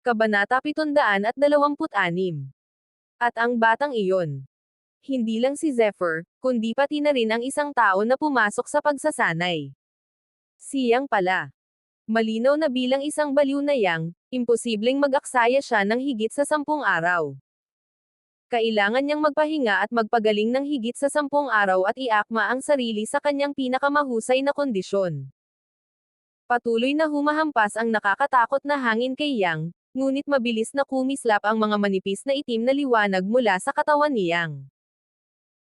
Kabanata 726. At ang batang iyon. Hindi lang si Zephyr, kundi pati na rin ang isang tao na pumasok sa pagsasanay. Siyang pala. Malinaw na bilang isang baliw na yang, imposibleng mag-aksaya siya ng higit sa 10 araw. Kailangan niyang magpahinga at magpagaling ng higit sa 10 araw at iakma ang sarili sa kanyang pinakamahusay na kondisyon. Patuloy na humahampas ang nakakatakot na hangin kay Yang, ngunit mabilis na kumislap ang mga manipis na itim na liwanag mula sa katawan ni Yang.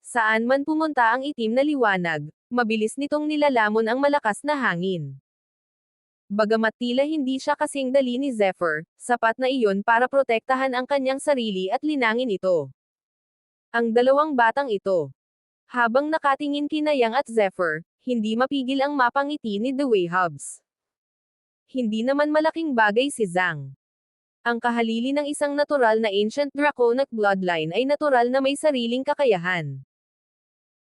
Saan man pumunta ang itim na liwanag, mabilis nitong nilalamon ang malakas na hangin. Bagamat tila hindi siya kasing dali ni Zephyr, sapat na iyon para protektahan ang kanyang sarili at linangin ito. Ang dalawang batang ito. Habang nakatingin kina Yang at Zephyr, hindi mapigil ang mapangiti ni The Way Hubs. Hindi naman malaking bagay si Zhang. Ang kahalili ng isang natural na ancient draconic bloodline ay natural na may sariling kakayahan.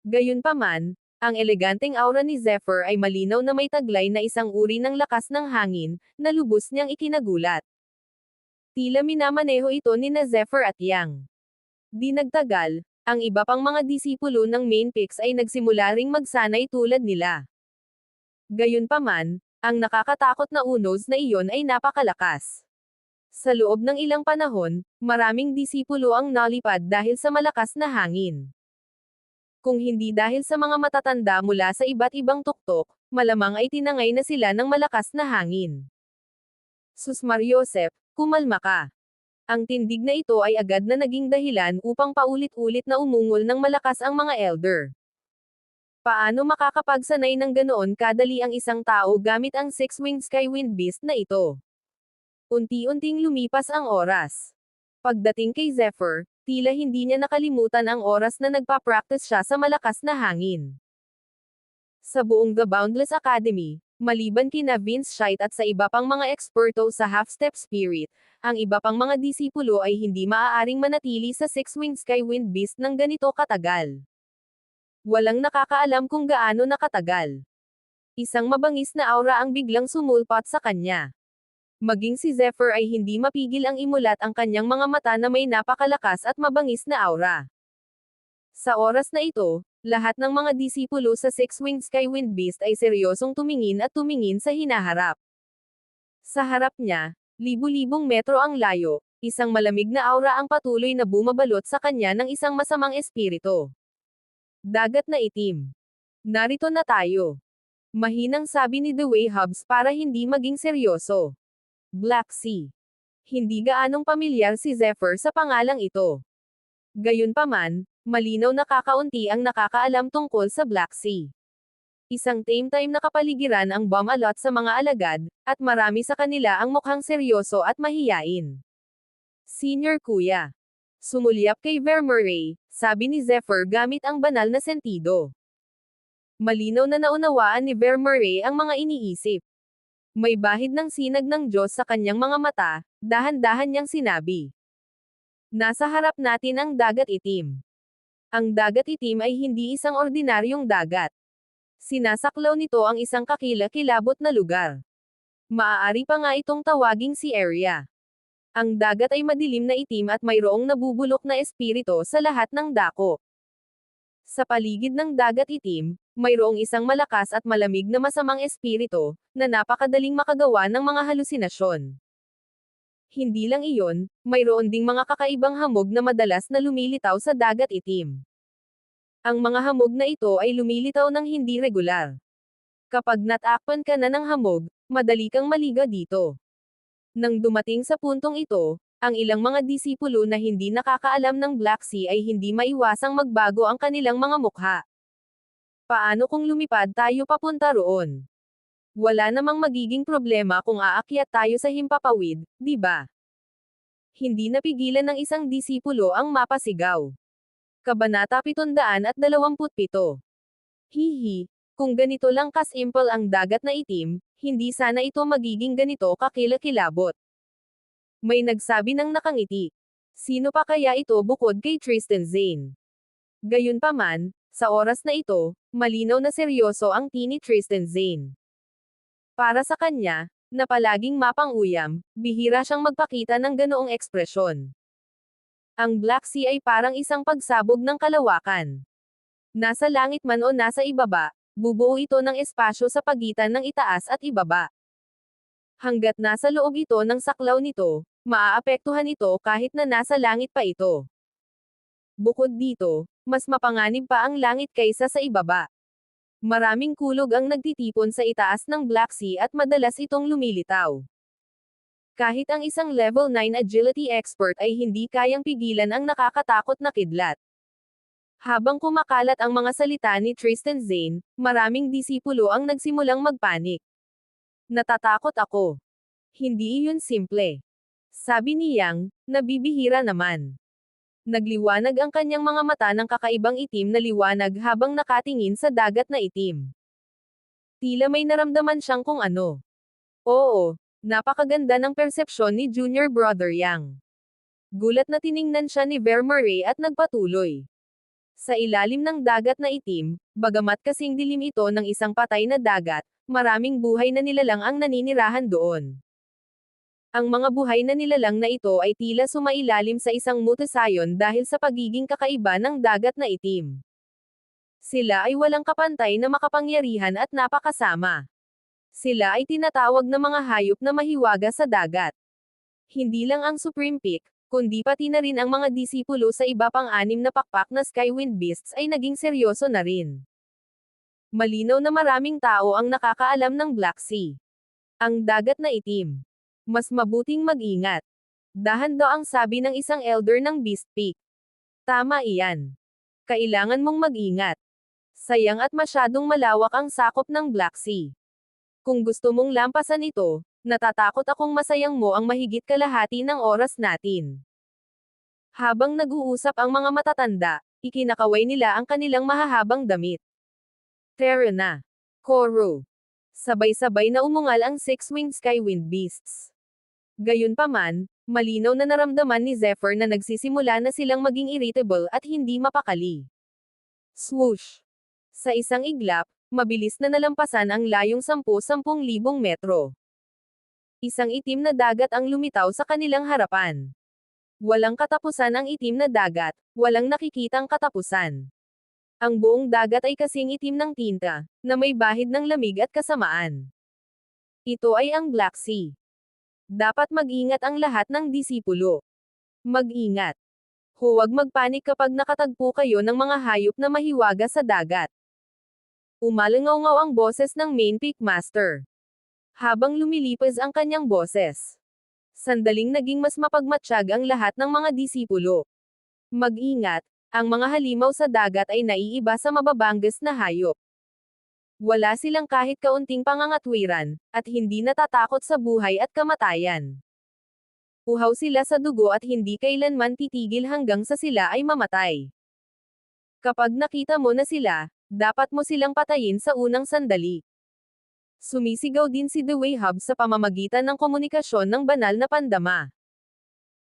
Gayunpaman, ang eleganteng aura ni Zephyr ay malinaw na may taglay na isang uri ng lakas ng hangin, na lubos niyang ikinagulat. Tila minamaneho ito ni na Zephyr at Yang. Di nagtagal, ang iba pang mga disipulo ng Main Pix ay nagsimula ring magsanay tulad nila. Gayunpaman, ang nakakatakot na unos na iyon ay napakalakas. Sa loob ng ilang panahon, maraming disipulo ang nalipad dahil sa malakas na hangin. Kung hindi dahil sa mga matatanda mula sa iba't ibang tuktok, malamang ay tinangay na sila ng malakas na hangin. Sus Mariosep, kumalma ka. Ang tindig na ito ay agad na naging dahilan upang paulit-ulit na umungol ng malakas ang mga elder. Paano makakapagsanay ng ganoon kadali ang isang tao gamit ang six-winged Skywind Beast na ito? Unti-unting lumipas ang oras. Pagdating kay Zephyr, tila hindi niya nakalimutan ang oras na nagpa-practice siya sa malakas na hangin. Sa buong The Boundless Academy, maliban kina Vince Scheidt at sa iba pang mga eksperto sa Half-Step Spirit, ang iba pang mga disipulo ay hindi maaaring manatili sa six-winged Skywind Beast ng ganito katagal. Walang nakakaalam kung gaano nakatagal. Isang mabangis na aura ang biglang sumulpot sa kanya. Maging si Zephyr ay hindi mapigil ang imulat ang kanyang mga mata na may napakalakas at mabangis na aura. Sa oras na ito, lahat ng mga disipulo sa Six-Winged Skywind Beast ay seryosong tumingin at tumingin sa hinaharap. Sa harap niya, libu-libong metro ang layo, isang malamig na aura ang patuloy na bumabalot sa kanya ng isang masamang espiritu. Dagat na itim. Narito na tayo. Mahinang sabi ni The Way Hubs para hindi maging seryoso. Black Sea. Hindi gaanong pamilyar si Zephyr sa pangalang ito. Gayunpaman, malinaw na kakaunti ang nakakaalam tungkol sa Black Sea. Isang tame-time na kapaligiran ang Bum-A-Lot sa mga alagad, at marami sa kanila ang mukhang seryoso at mahiyain. Senior Kuya. Sumulyap kay Vermurray, sabi ni Zephyr gamit ang banal na sentido. Malinaw na naunawaan ni Vermurray ang mga iniisip. May bahid ng sinag ng Diyos sa kanyang mga mata, dahan-dahan niyang sinabi. Nasa harap natin ang dagat itim. Ang dagat itim ay hindi isang ordinaryong dagat. Sinasaklaw nito ang isang kakila-kilabot na lugar. Maaari pa nga itong tawaging sea area. Ang dagat ay madilim na itim at mayroong nabubulok na espiritu sa lahat ng dako. Sa paligid ng dagat itim, mayroong isang malakas at malamig na masamang espiritu, na napakadaling makagawa ng mga halusinasyon. Hindi lang iyon, mayroon ding mga kakaibang hamog na madalas na lumilitaw sa dagat itim. Ang mga hamog na ito ay lumilitaw ng hindi regular. Kapag natakpan ka na ng hamog, madali kang maliga dito. Nang dumating sa puntong ito, ang ilang mga disipulo na hindi nakakaalam ng Black Sea ay hindi maiwasang magbago ang kanilang mga mukha. Paano kung lumipad tayo papunta roon? Wala namang magiging problema kung aakyat tayo sa himpapawid, di ba? Hindi napigilan ng isang disipulo ang mapasigaw. Kabanata 727. Hihi, kung ganito lang kasimple ang dagat na itim, hindi sana ito magiging ganito kakilakilabot. May nagsabi ng nakangiti. Sino pa kaya ito bukod kay Tristan Zane? Gayunpaman, sa oras na ito, malinaw na seryoso ang tini Tristan Zane. Para sa kanya, na palaging mapang-uyam, bihira siyang magpakita ng ganoong ekspresyon. Ang Black Sea ay parang isang pagsabog ng kalawakan. Nasa langit man o nasa ibaba, bubuo ito ng espasyo sa pagitan ng itaas at ibaba. Hanggat nasa loob ito ng saklaw nito, maaapektuhan ito kahit na nasa langit pa ito. Bukod dito, mas mapanganib pa ang langit kaysa sa ibaba. Maraming kulog ang nagtitipon sa itaas ng Black Sea at madalas itong lumilitaw. Kahit ang isang level 9 agility expert ay hindi kayang pigilan ang nakakatakot na kidlat. Habang kumakalat ang mga salita ni Tristan Zane, maraming disipulo ang nagsimulang magpanik. Natatakot ako. Hindi iyon simple. Sabi ni Yang, nabibihira naman. Nagliwanag ang kanyang mga mata ng kakaibang itim na liwanag habang nakatingin sa dagat na itim. Tila may naramdaman siyang kung ano. Oo, napakaganda ng persepsyon ni Junior Brother Yang. Gulat na tiningnan siya ni Vermeer at nagpatuloy. Sa ilalim ng dagat na itim, bagamat kasing dilim ito ng isang patay na dagat, maraming buhay na nilalang ang naninirahan doon. Ang mga buhay na nilalang na ito ay tila sumailalim sa isang mutasayon dahil sa pagiging kakaiba ng dagat na itim. Sila ay walang kapantay na makapangyarihan at napakasama. Sila ay tinatawag na mga hayop na mahiwaga sa dagat. Hindi lang ang Supreme Peak, kundi pati na rin ang mga disipulo sa iba pang 6 na pakpak na Skywind Beasts ay naging seryoso na rin. Malinaw na maraming tao ang nakakaalam ng Black Sea. Ang dagat na itim. Mas mabuting mag-ingat. Dahan-dahan ang sabi ng isang elder ng Beast Peak. Tama iyan. Kailangan mong mag-ingat. Sayang at masyadong malawak ang sakop ng Black Sea. Kung gusto mong lampasan ito, natatakot akong masayang mo ang mahigit kalahati ng oras natin. Habang nag-uusap ang mga matatanda, ikinakaway nila ang kanilang mahahabang damit. Tara na. Koro. Sabay-sabay na umungal ang six-winged Skywind Beasts. Gayunpaman, malinaw na naramdaman ni Zephyr na nagsisimula na silang maging irritable at hindi mapakali. Swoosh! Sa isang iglap, mabilis na nalampasan ang layong 10,000 metro. Isang itim na dagat ang lumitaw sa kanilang harapan. Walang katapusan ang itim na dagat, walang nakikitang katapusan. Ang buong dagat ay kasing itim ng tinta, na may bahid ng lamig at kasamaan. Ito ay ang Black Sea. Dapat mag-ingat ang lahat ng disipulo. Mag-ingat. Huwag magpanik kapag nakatagpo kayo ng mga hayop na mahiwaga sa dagat. Umalangaw-ngaw ang boses ng Main Peak Master. Habang lumilipas ang kanyang boses. Sandaling naging mas mapagmatsyag ang lahat ng mga disipulo. Mag-ingat, ang mga halimaw sa dagat ay naiiba sa mababanggas na hayop. Wala silang kahit kaunting pangangatwiran, at hindi natatakot sa buhay at kamatayan. Uhaw sila sa dugo at hindi kailanman titigil hanggang sa sila ay mamatay. Kapag nakita mo na sila, dapat mo silang patayin sa unang sandali. Sumisigaw din si The Way Hub sa pamamagitan ng komunikasyon ng banal na pandama.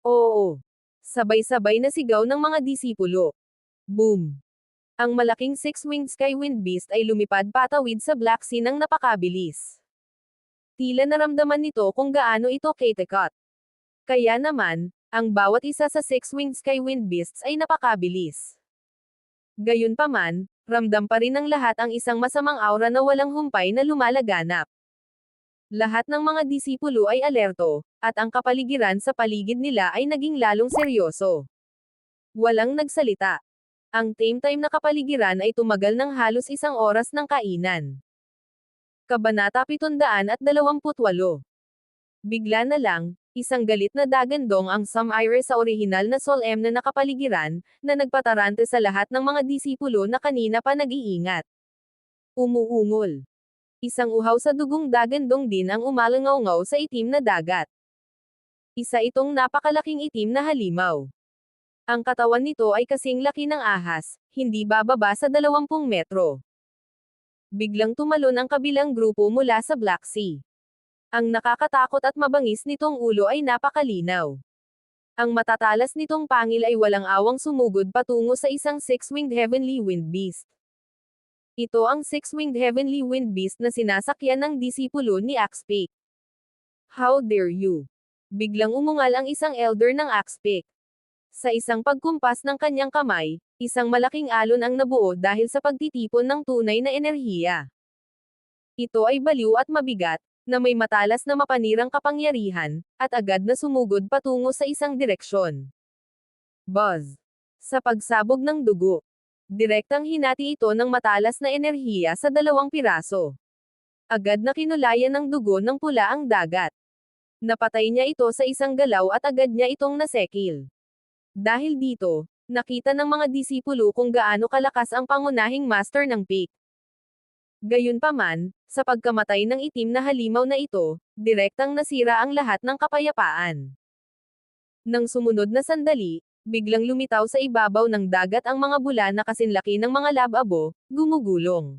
Oo. Sabay-sabay na sigaw ng mga disipulo. Boom! Ang malaking six-winged Skywind Beast ay lumipad patawid sa Black Sea ng napakabilis. Tila naramdaman nito kung gaano ito katakot. Kaya naman, ang bawat isa sa six-winged Skywind Beasts ay napakabilis. Gayunpaman, ramdam pa rin ng lahat ang isang masamang aura na walang humpay na lumalaganap. Lahat ng mga disipulo ay alerto, at ang kapaligiran sa paligid nila ay naging lalong seryoso. Walang nagsalita. Ang tame time na kapaligiran ay tumagal ng halos 1 oras ng kainan. Kabanata 728. Bigla na lang, isang galit na dagandong ang Sumire sa orihinal na solemn na kapaligiran, na nagpatarante sa lahat ng mga disipulo na kanina pa nag-iingat. Umuungol. Isang uhaw sa dugong dagandong din ang umalangaw-ngaw sa itim na dagat. Isa itong napakalaking itim na halimaw. Ang katawan nito ay kasing laki ng ahas, hindi bababa sa 20 metro. Biglang tumalon ang kabilang grupo mula sa Black Sea. Ang nakakatakot at mabangis nitong ulo ay napakalinaw. Ang matatalas nitong pangil ay walang awang sumugod patungo sa isang six-winged Heavenly Wind Beast. Ito ang six-winged Heavenly Wind Beast na sinasakyan ng disipulo ni Axpeak. How dare you? Biglang umungal ang isang elder ng Axpic. Sa isang pagkumpas ng kanyang kamay, isang malaking alon ang nabuo dahil sa pagtitipon ng tunay na enerhiya. Ito ay baliw at mabigat, na may matalas na mapanirang kapangyarihan, at agad na sumugod patungo sa isang direksyon. Buzz! Sa pagsabog ng dugo, direktang hinati ito ng matalas na enerhiya sa dalawang piraso. Agad na kinulayan ng dugo ng pula ang dagat. Napatay niya ito sa isang galaw at agad niya itong nasekil. Dahil dito, nakita ng mga disipulo kung gaano kalakas ang pangunahing master ng Peak. Gayunpaman, sa pagkamatay ng itim na halimaw na ito, direktang nasira ang lahat ng kapayapaan. Nang sumunod na sandali, biglang lumitaw sa ibabaw ng dagat ang mga bula na kasinlaki ng mga lababo, gumugulong.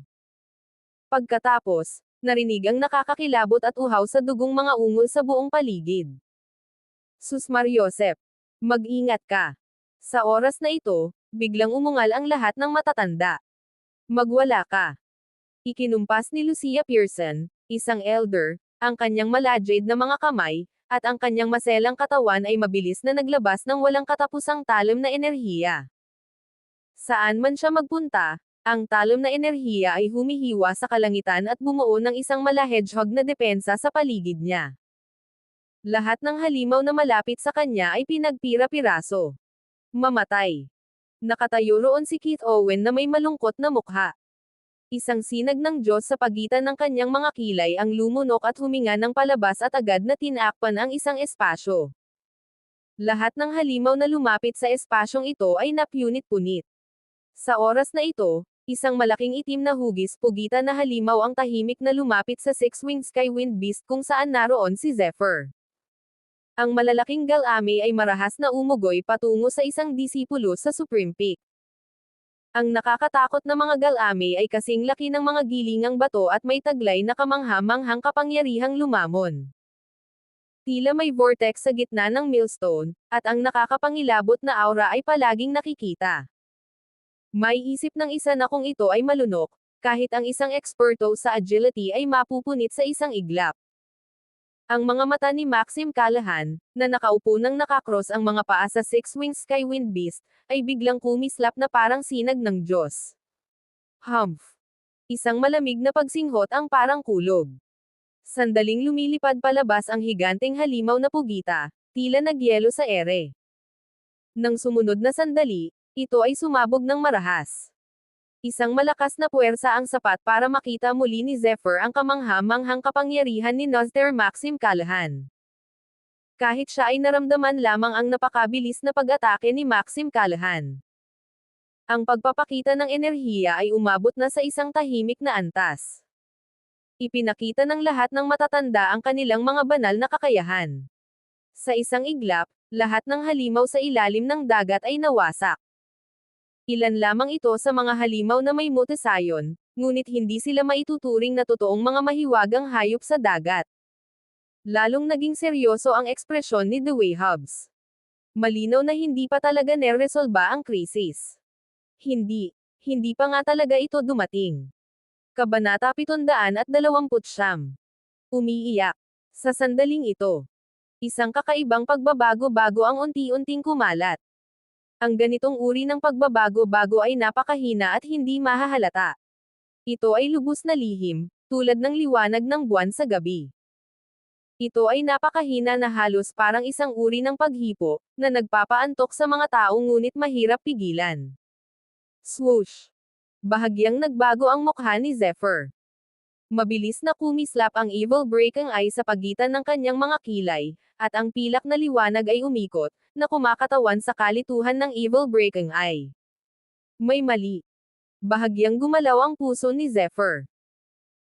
Pagkatapos, narinig ang nakakakilabot at uhaw sa dugong mga ungol sa buong paligid. Sus Mariosep! Mag-ingat ka! Sa oras na ito, biglang umungal ang lahat ng matatanda. Magwala ka! Ikinumpas ni Lucia Pearson, isang elder, ang kanyang malajade na mga kamay, at ang kanyang maselang katawan ay mabilis na naglabas ng walang katapusang talim na enerhiya. Saan man siya magpunta, ang talim na enerhiya ay humihiwa sa kalangitan at bumuo ng isang mala-hedgehog na depensa sa paligid niya. Lahat ng halimaw na malapit sa kanya ay pinagpira-piraso. Mamatay. Nakatayo roon si Keith Owen na may malungkot na mukha. Isang sinag ng Diyos sa pagitan ng kanyang mga kilay ang lumunok at huminga ng palabas at agad na tinakpan ang isang espasyo. Lahat ng halimaw na lumapit sa espasyong ito ay napunit-punit. Sa oras na ito, isang malaking itim na hugis pugitan na halimaw ang tahimik na lumapit sa six-winged Skywind Beast kung saan naroon si Zephyr. Ang malalaking galame ay marahas na umugoy patungo sa isang disipulo sa Supreme Peak. Ang nakakatakot na mga galame ay kasing laki ng mga gilingang bato at may taglay na kamangha-manghang kapangyarihang lumamon. Tila may vortex sa gitna ng millstone, at ang nakakapangilabot na aura ay palaging nakikita. May isip ng isa na kung ito ay malunok, kahit ang isang eksperto sa agility ay mapupunit sa isang iglap. Ang mga mata ni Maxim Callahan, na nakaupo nang nakakross ang mga paa sa six-winged Skywind Beast, ay biglang kumislap na parang sinag ng Diyos. Humph! Isang malamig na pagsinghot ang parang kulog. Sandaling lumilipad palabas ang higanteng halimaw na pugita, tila nagyelo sa ere. Nang sumunod na sandali, ito ay sumabog ng marahas. Isang malakas na puwersa ang sapat para makita muli ni Zephyr ang kamangha-manghang kapangyarihan ni Noster Maxim Callahan. Kahit siya ay naramdaman lamang ang napakabilis na pag-atake ni Maxim Callahan. Ang pagpapakita ng enerhiya ay umabot na sa isang tahimik na antas. Ipinakita ng lahat ng matatanda ang kanilang mga banal na kakayahan. Sa isang iglap, lahat ng halimaw sa ilalim ng dagat ay nawasak. Ilan lamang ito sa mga halimaw na may mutasayon, ngunit hindi sila maituturing na totoong mga mahiwagang hayop sa dagat. Lalong naging seryoso ang ekspresyon ni Dewey Hobbs. Malinaw na hindi pa talaga neresolba ang krisis. Hindi pa nga talaga ito dumating. Kabanata 729. Umiiyak. Sa sandaling ito, isang kakaibang pagbabago-bago ang unti-unting kumalat. Ang ganitong uri ng pagbabago-bago ay napakahina at hindi mahahalata. Ito ay lubos na lihim, tulad ng liwanag ng buwan sa gabi. Ito ay napakahina na halos parang isang uri ng paghipo, na nagpapaantok sa mga tao ngunit mahirap pigilan. Swoosh! Bahagyang nagbago ang mukha ni Zephyr. Mabilis na kumislap ang evil breaking eye sa pagitan ng kanyang mga kilay, at ang pilak na liwanag ay umikot, na kumakatawan sa kalituhan ng evil breaking eye. May mali. Bahagyang gumalaw ang puso ni Zephyr.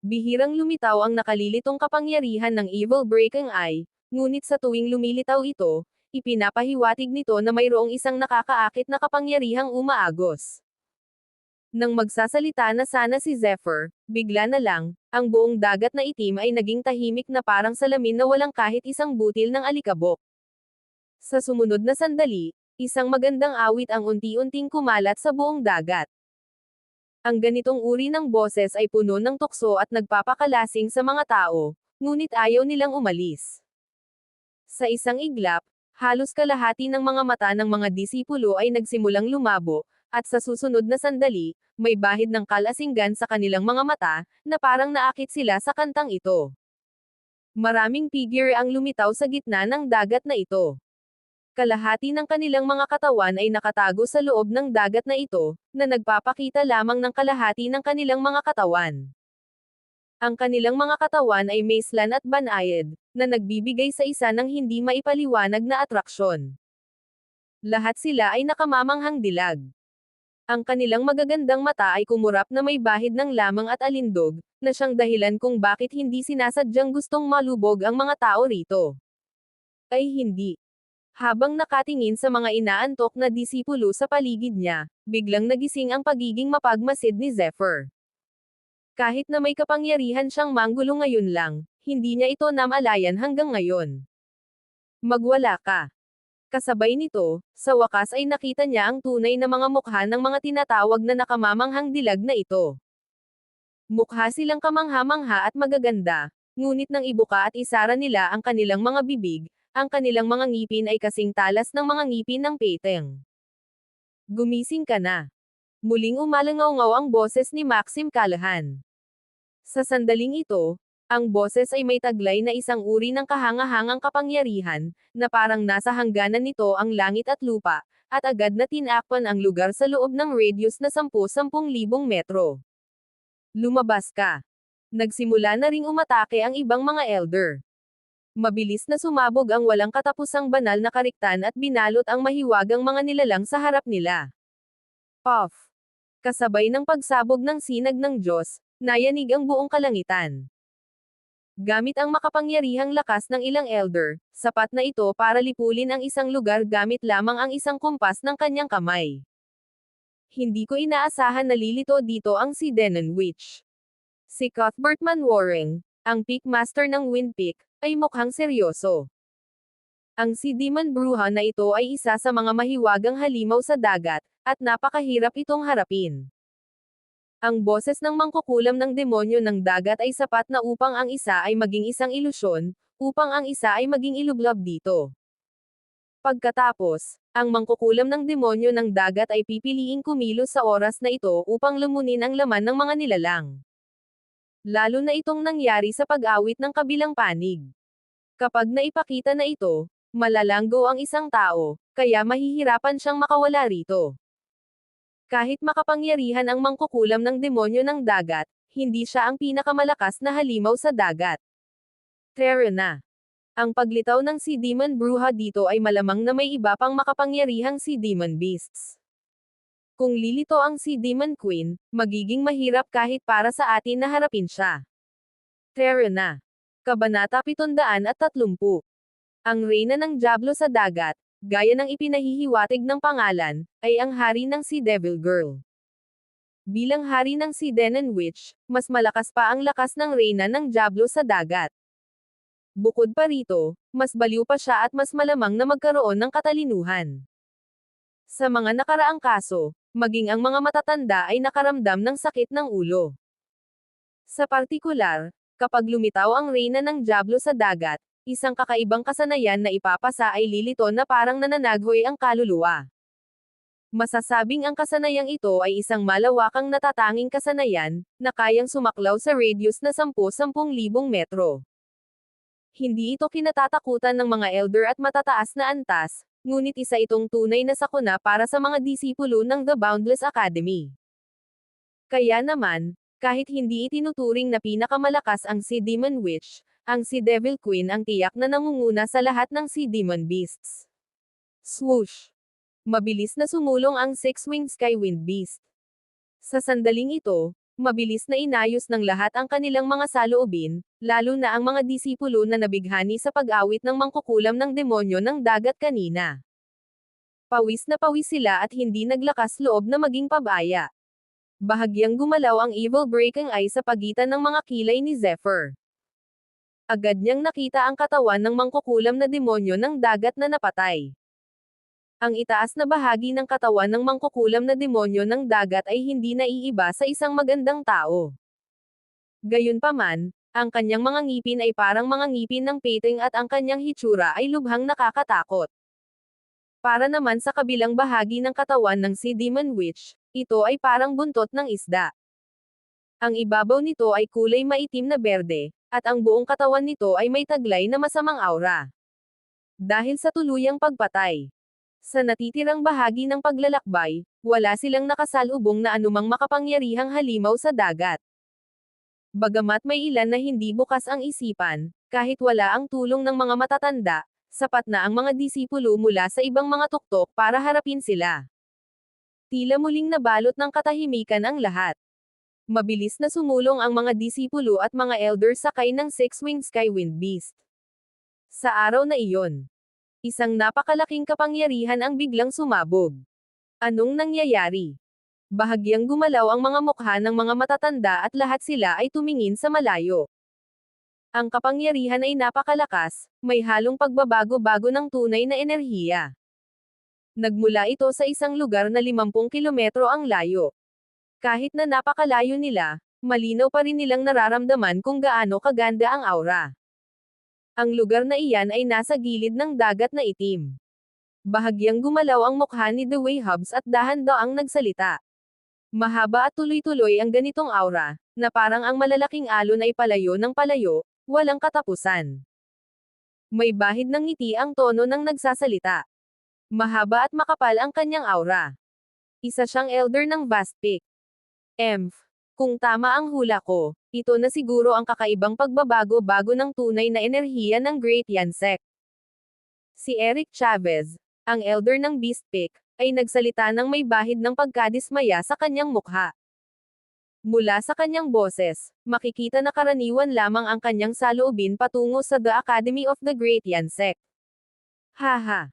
Bihirang lumitaw ang nakalilitong kapangyarihan ng evil breaking eye, ngunit sa tuwing lumilitaw ito, ipinapahiwatig nito na mayroong isang nakakaakit na kapangyarihang umaagos. Nang magsasalita na sana si Zephyr, bigla na lang, ang buong dagat na itim ay naging tahimik na parang salamin na walang kahit isang butil ng alikabok. Sa sumunod na sandali, isang magandang awit ang unti-unting kumalat sa buong dagat. Ang ganitong uri ng boses ay puno ng tukso at nagpapakalasing sa mga tao, ngunit ayaw nilang umalis. Sa isang iglap, halos kalahati ng mga mata ng mga disipulo ay nagsimulang lumabo, at sa susunod na sandali, may bahid ng kalasinggan sa kanilang mga mata, na parang naakit sila sa kantang ito. Maraming figure ang lumitaw sa gitna ng dagat na ito. Kalahati ng kanilang mga katawan ay nakatago sa loob ng dagat na ito, na nagpapakita lamang ng kalahati ng kanilang mga katawan. Ang kanilang mga katawan ay maeslan at banayad, na nagbibigay sa isa ng hindi maipaliwanag na atraksyon. Lahat sila ay nakamamanghang dilag. Ang kanilang magagandang mata ay kumurap na may bahid ng lamang at alindog, na siyang dahilan kung bakit hindi sinasadyang gustong malubog ang mga tao rito. Ay hindi. Habang nakatingin sa mga inaantok na disipulo sa paligid niya, biglang nagising ang pagiging mapagmasid ni Zephyr. Kahit na may kapangyarihan siyang manggulo ngayon lang, hindi niya ito namalayan hanggang ngayon. Magwala ka. Kasabay nito, sa wakas ay nakita niya ang tunay na mga mukha ng mga tinatawag na nakamamanghang dilag na ito. Mukha silang kamangha-mangha at magaganda, ngunit nang ibuka at isara nila ang kanilang mga bibig, ang kanilang mga ngipin ay kasing talas ng mga ngipin ng peteng. Gumising ka na. Muling umalangaw-ngaw ang boses ni Maxim Callahan. Sa sandaling ito, ang boses ay may taglay na isang uri ng kahangahangang kapangyarihan, na parang nasa hangganan nito ang langit at lupa, at agad na tinakpan ang lugar sa loob ng radius na 10,000 metro. Lumabas ka. Nagsimula na ring umatake ang ibang mga elder. Mabilis na sumabog ang walang katapusang banal na kariktan at binalot ang mahiwagang mga nilalang sa harap nila. Off. Kasabay ng pagsabog ng sinag ng Diyos, nayanig ang buong kalangitan. Gamit ang makapangyarihang lakas ng ilang elder, sapat na ito para lipulin ang isang lugar gamit lamang ang isang kumpas ng kanyang kamay. Hindi ko inaasahan na lilito dito ang si Denon Witch. Si Cuthbert Manwaring, ang Peak Master ng Wind Peak, ay mukhang seryoso. Ang si Demon Bruja na ito ay isa sa mga mahiwagang halimaw sa dagat, at napakahirap itong harapin. Ang boses ng mangkukulam ng demonyo ng dagat ay sapat na upang ang isa ay maging isang ilusyon, upang ang isa ay maging ilublob dito. Pagkatapos, ang mangkukulam ng demonyo ng dagat ay pipiliing kumilos sa oras na ito upang lumunin ang laman ng mga nilalang. Lalo na itong nangyari sa pag-awit ng kabilang panig. Kapag naipakita na ito, malalanggo ang isang tao, kaya mahihirapan siyang makawala rito. Kahit makapangyarihan ang mangkukulam ng demonyo ng dagat, hindi siya ang pinakamalakas na halimaw sa dagat. Tara na. Ang paglitaw ng si Demon Bruja dito ay malamang na may iba pang makapangyarihang si Demon Beasts. Kung lilito ang si Demon Queen, magiging mahirap kahit para sa atin na harapin siya. Tara na. Kabanata 730. Ang reyna ng Diablo sa dagat, gaya ng ipinahihiwatig ng pangalan, ay ang hari ng si Devil Girl. Bilang hari ng si Denon Witch, mas malakas pa ang lakas ng reyna ng Diablo sa dagat. Bukod pa rito, mas baliw pa siya at mas malamang na magkaroon ng katalinuhan. Sa mga nakaraang kaso, maging ang mga matatanda ay nakaramdam ng sakit ng ulo. Sa partikular, kapag lumitaw ang reyna ng Diablo sa dagat, isang kakaibang kasanayan na ipapasa ay lilito na parang nananaghoy ang kaluluwa. Masasabing ang kasanayang ito ay isang malawakang natatanging kasanayan, na kayang sumaklaw sa radius na 10,000 metro. Hindi ito kinatatakutan ng mga elder at matataas na antas, ngunit isa itong tunay na sakuna para sa mga disipulo ng The Boundless Academy. Kaya naman, kahit hindi itinuturing na pinakamalakas ang si Demon Witch, ang si Devil Queen ang tiyak na nangunguna sa lahat ng si Demon Beasts. Swoosh! Mabilis na sumulong ang Six-Winged Skywind Beast. Sa sandaling ito, mabilis na inayos ng lahat ang kanilang mga saloobin, lalo na ang mga disipulo na nabighani sa pag-awit ng mangkukulam ng demonyo ng dagat kanina. Pawis na pawis sila at hindi naglakas loob na maging pabaya. Bahagyang gumalaw ang Evil Breaking Eye sa pagitan ng mga kilay ni Zephyr. Agad niyang nakita ang katawan ng mangkukulam na demonyo ng dagat na napatay. Ang itaas na bahagi ng katawan ng mangkukulam na demonyo ng dagat ay hindi naiiba sa isang magandang tao. Gayunpaman, Ang kanyang mga ngipin ay parang mga ngipin ng pating at ang kanyang hitsura ay lubhang nakakatakot. Para naman sa kabilang bahagi ng katawan ng si Demon Witch, ito ay parang buntot ng isda. Ang ibabaw nito ay kulay maitim na berde, at ang buong katawan nito ay may taglay na masamang aura. Dahil sa tuluyang pagpatay. Sa natitirang bahagi ng paglalakbay, wala silang nakasalubong na anumang makapangyarihang halimaw sa dagat. Bagamat may ilan na hindi bukas ang isipan, kahit wala ang tulong ng mga matatanda, sapat na ang mga disipulo mula sa ibang mga tuktok para harapin sila. Tila muling nabalot ng katahimikan ang lahat. Mabilis na sumulong ang mga disipulo at mga elder sakay ng six-winged Skywind Beast. Sa araw na iyon, isang napakalaking kapangyarihan ang biglang sumabog. Anong nangyayari? Bahagyang gumalaw ang mga mukha ng mga matatanda at lahat sila ay tumingin sa malayo. Ang kapangyarihan ay napakalakas, may halong pagbabago-bago ng tunay na enerhiya. Nagmula ito sa isang lugar na 50 kilometro ang layo. Kahit na napakalayo nila, malinaw pa rin nilang nararamdaman kung gaano kaganda ang aura. Ang lugar na iyan ay nasa gilid ng dagat na itim. Bahagyang gumalaw ang mukha ni The Wayhubs at dahan-daang nagsalita. Mahaba at tuloy-tuloy ang ganitong aura, na parang ang malalaking alon ay palayo ng palayo, walang katapusan. May bahid ng ngiti ang tono ng nagsasalita. Mahaba at makapal ang kanyang aura. Isa siyang elder ng Vast Peak. Kung tama ang hula ko, ito na siguro ang kakaibang pagbabago-bago ng tunay na enerhiya ng Great Yan Sect. Si Eric Chavez, ang elder ng Beast Peak, ay nagsalita ng may bahid ng pagkadismaya sa kanyang mukha. Mula sa kanyang boses, makikita na karaniwan lamang ang kanyang saloobin patungo sa The Academy of the Great Yan Sect. Haha!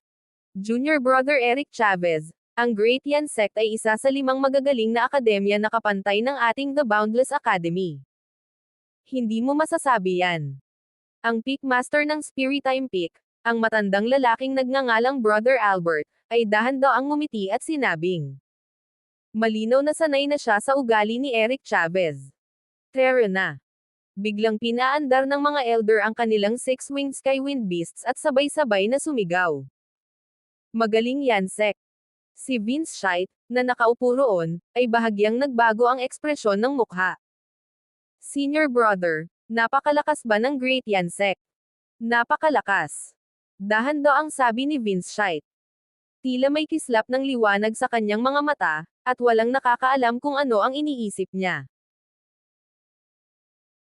Junior Brother Eric Chavez, ang Great Yan Sect ay isa sa 5 magagaling na akademya na kapantay ng ating The Boundless Academy. Hindi mo masasabi yan. Ang Peak Master ng Spiritime Peak, ang matandang lalaking nagngangalang Brother Albert, ay dahan-daang ngumiti at sinabing. Malinaw na sanay na siya sa ugali ni Eric Chavez. Tara na. Biglang pinaandar ng mga elder ang kanilang six-winged Skywind Beasts at sabay-sabay na sumigaw. Magaling yan, Sec. Si Vince Scheidt, na nakaupo roon, ay bahagyang nagbago ang ekspresyon ng mukha. Senior brother, napakalakas ba ng Great Yan Sect? Napakalakas. Dahan-daang sabi ni Vince Scheidt. Tila may kislap ng liwanag sa kanyang mga mata, at walang nakakaalam kung ano ang iniisip niya.